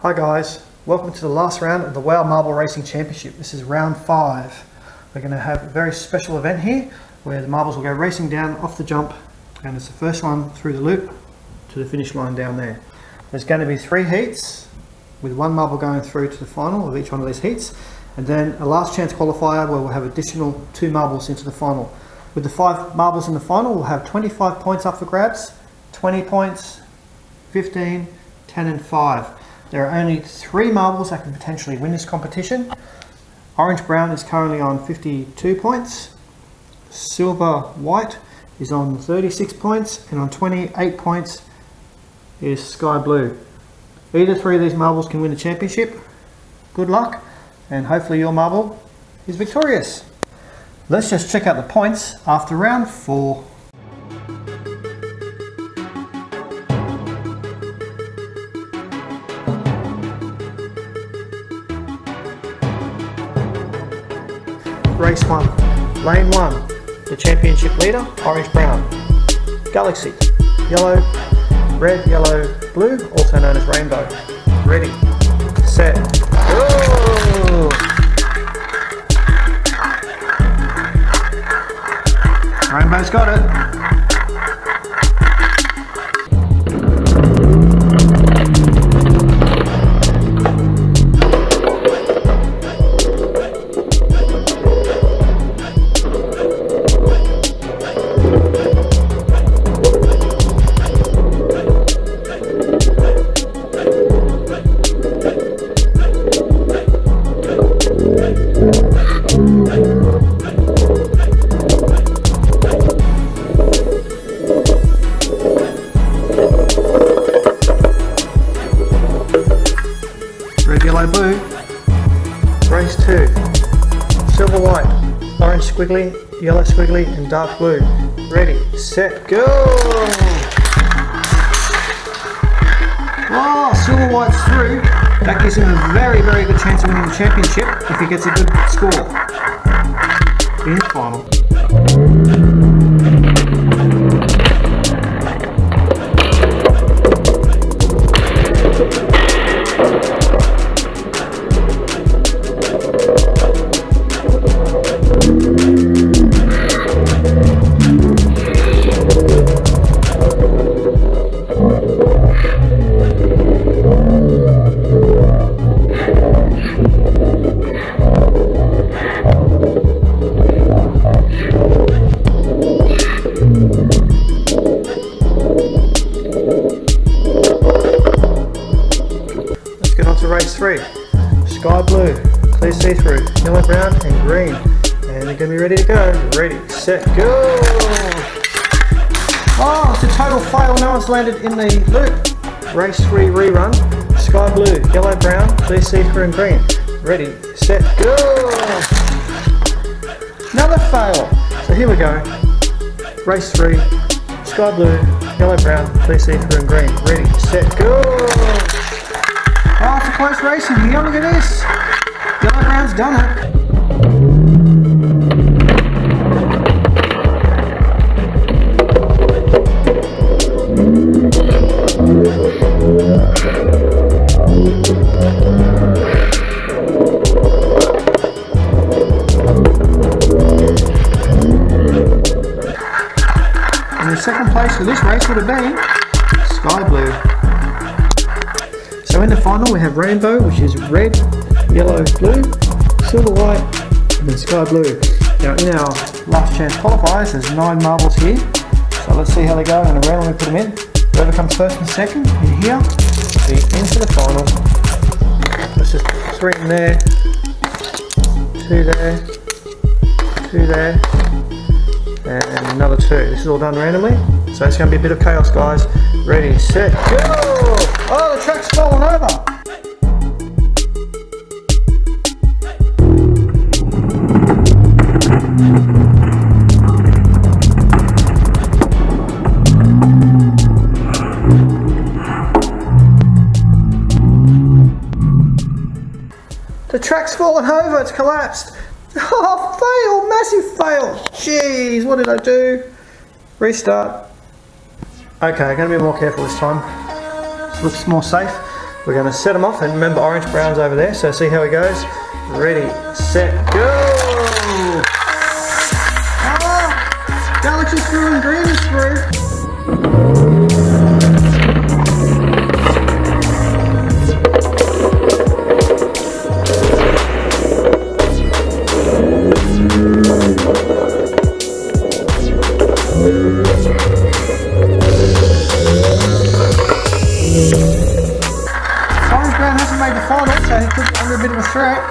Hi guys, welcome to the last round of the WOW Marble Racing Championship. This is round 5. We're going to have a very special event here where the marbles will go racing down off the jump, and it's the first one through the loop to the finish line down there. There's going to be 3 heats with 1 marble going through to the final of each one of these heats, and then a last chance qualifier where we'll have additional 2 marbles into the final. With the 5 marbles in the final, we'll have 25 points up for grabs, 20 points, 15, 10 and 5. There are only 3 marbles that can potentially win this competition. Orange Brown is currently on 52 points. Silver White is on 36 points, and on 28 points is Sky Blue. Either 3 of these marbles can win the championship. Good luck, and hopefully your marble is victorious. Let's just check out the points after round 4. Race 1, Lane 1, the championship leader, Orange Brown. Galaxy, yellow, red, yellow, blue, also known as rainbow. Ready, set, go! Rainbow's got it. Red, yellow, blue. Race 2. Silver, white, orange squiggly, yellow squiggly, and dark blue. Ready, set, go! Oh, silver, white's through. That gives him a very, very good chance of winning the championship if he gets a good score in the final. Race 3, Sky Blue, clear see-through, yellow, brown and green, and they're going to be ready to go. Ready, set, go! Oh, it's a total fail, no one's landed in the loop. Race 3 rerun, Sky Blue, yellow, brown, clear see-through and green. Ready, set, go! Another fail. So here we go. Race 3, Sky Blue, yellow, brown, clear see-through and green. Ready, set, go! Oh, it's a close racing. Here, look at this. Yellow Brown's done it. And the second place for this race would have been Sky Blue. So in the final we have rainbow, which is red, yellow, blue, silver, white, and then sky blue. Now in our last chance qualifiers, there's 9 marbles here. So let's see how they go in a round when we put them in. Whoever comes first and second in here will be into the final. Let's just 3 in there, 2 there, 2 there, and another 2. This is all done randomly. So it's going to be a bit of chaos, guys. Ready, set, go! Oh, the track's fallen over! The track's fallen over, it's collapsed. Oh, fail, massive fail. Jeez, what did I do? Restart. Okay, I'm going to be more careful this time. Looks more safe. We're going to set them off, and remember orange brown's over there, so see how he goes. Ready, set, go! Ah, Galaxy's through and green is through. Orange brown hasn't made the final, so he could be under a bit of a threat.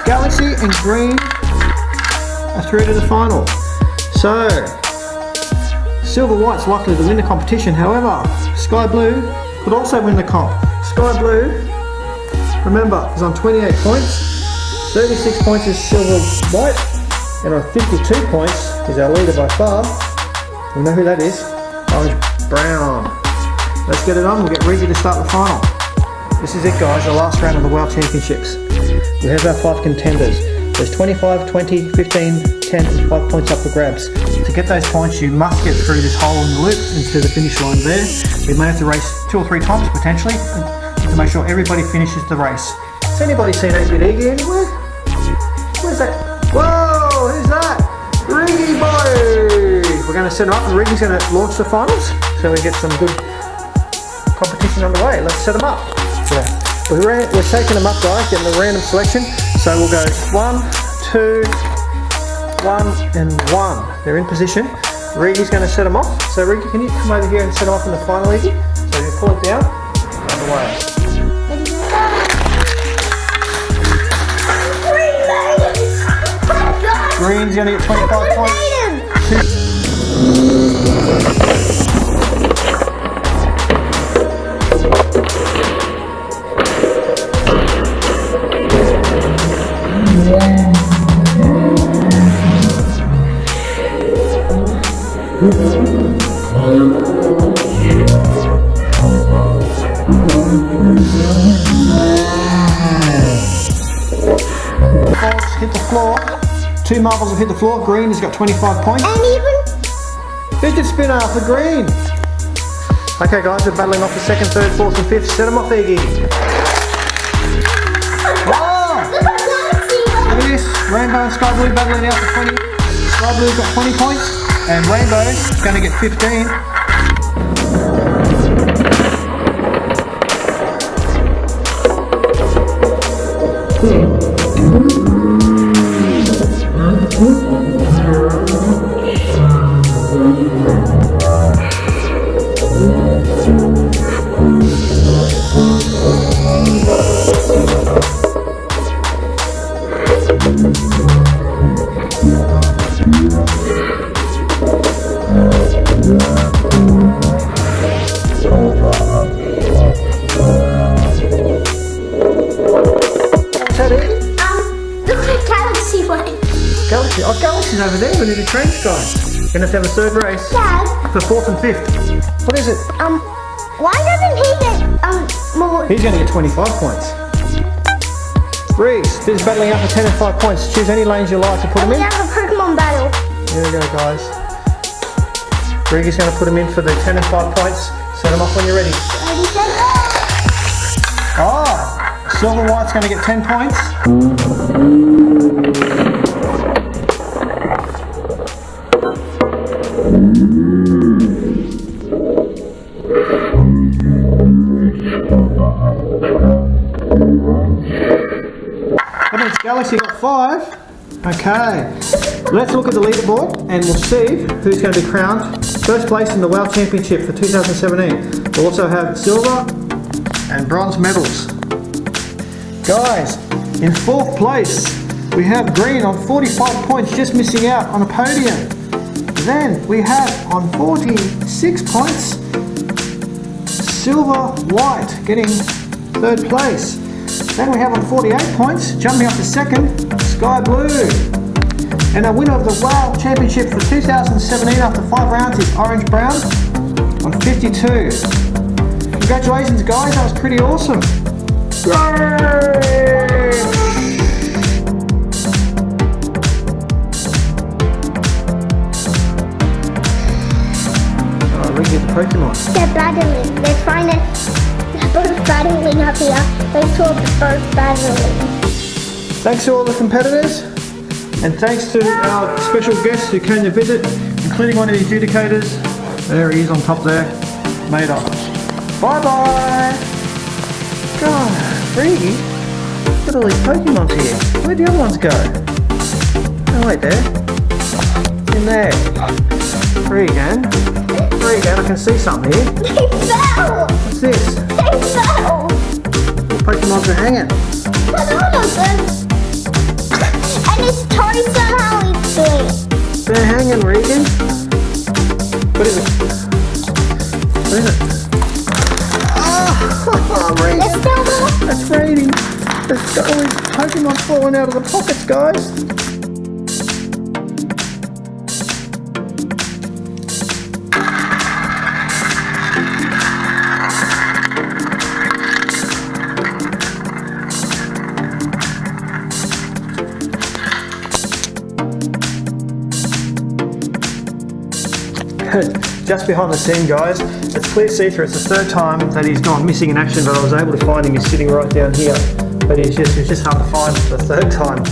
Galaxy and green are through to the final. So, silver white's likely to win the competition. However, sky blue could also win the comp. Sky blue, remember, is on 28 points. 36 points is silver white, and on 52 points is our leader by far. We know who that is. Orange brown. Let's get it on. We'll get ready to start the final. This is it, guys, the last round of the World Championships. We have our 5 contenders. There's 25, 20, 15, 10 and 5 points up for grabs. To get those points, you must get through this hole in the loop into the finish line there. We may have to race 2 or 3 times potentially to make sure everybody finishes the race. Has anybody seen 8-Bit Iggy anywhere? Where's that? Whoa, who's that? Riggy boy! We're going to set him up and Riggy's going to launch the finals so we get some good competition underway. Let's set them up. Yeah. We're taking them up, guys, getting a random selection. So we'll go 1, 2, 1 and 1. They're in position. Riggy's going to set them off. So Riggy, can you come over here and set them off in the final, Iggy? So you pull it down, out the way. Green's going to get 25 points. Hit the floor. 2 marbles have hit the floor. Green has got 25 points. And even fidget spinner for green. Okay, guys, we're battling off the 2nd, 3rd, 4th, and 5th. Set them off, Iggy. Oh! Look at this. Rainbow and Sky Blue battling out for 20. Sky Blue's got 20 points, and Rainbow's going to get 15. Galaxy. Oh, Galaxy's over there. We need a train sky. We're going to have a 3rd race. Dad. For 4th and 5th. What is it? Why doesn't he get more? He's going to get 25 points. Reese, this is battling up for 10 and 5 points. Choose any lanes you like to put them in. We have a Pokemon battle. Here we go, guys. Ree's going to put them in for the 10 and 5 points. Set them off when you're ready. Ready, set, go! Oh, Silver White's going to get 10 points. That means Galaxy got 5. Okay, let's look at the leaderboard and we'll see who's going to be crowned first place in the World Championship for 2017. We'll also have silver and bronze medals. Guys, in 4th place we have green on 45 points, just missing out on a podium. Then we have on 46 points silver white getting 3rd place. Then we have on 48 points, jumping up to 2nd, Sky Blue. And our winner of the World Championship for 2017 after 5 rounds is Orange Brown on 52. Congratulations, guys, that was pretty awesome. Yay! Oh, we get the Pokemon. They're battling. They're trying to first battling up here. Let's talk the first battling. Thanks to all the competitors, and thanks to our special guests who came to visit, including one of the adjudicators. There he is on top there, made up. Bye bye! God, Reedy, look at all these Pokemons here. Where'd the other ones go? Oh wait, there. In there. Regan, I can see something here. They fell! What's this? They fell! Pokemons are hanging. Bananas! And his toes somehow is big. They're hanging, Regan. What is it? What is it? Oh, Regan. Let's go more. That's raining. There's got all these Pokemon falling out of the pockets, guys. Just behind the scene, guys, it's clear see-through. It's the third time that he's gone missing in action, but I was able to find him. He's sitting right down here, but he's just hard to find for the third time.